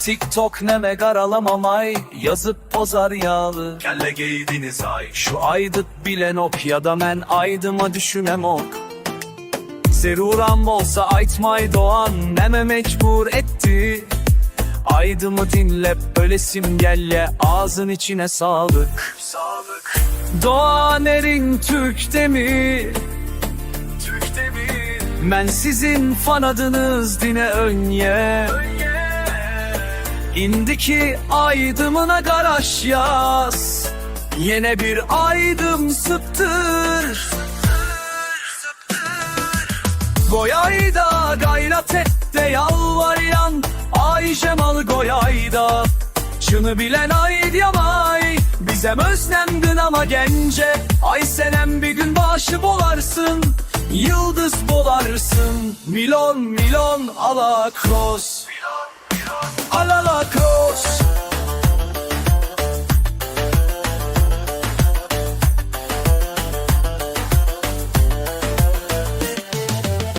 TikTok neme garalamamay, yazıp pozar yağlı. Kelle giydiniz ay. Şu aydıt bilen ok ya da men aydıma düşünem ok. Seruram olsa aytmay doğan neme mecbur etti. Aydımı dinle ölesim gelle, ağzın içine sağlık. Sağlık. Doğan erin Türk'te mi? Türk'te mi? Men sizin fanadınız dine önye. İndiki aydımına garaş yaz. Yine bir aydım sıptır. Goyayda gayret et de yalvaryan, ay Cemal Goyayda. Şunu bilen ay diyamay, bizem özlemdin ama gence. Ay senem bir gün başı bolarsın, yıldız bolarsın. Milon milon alakros.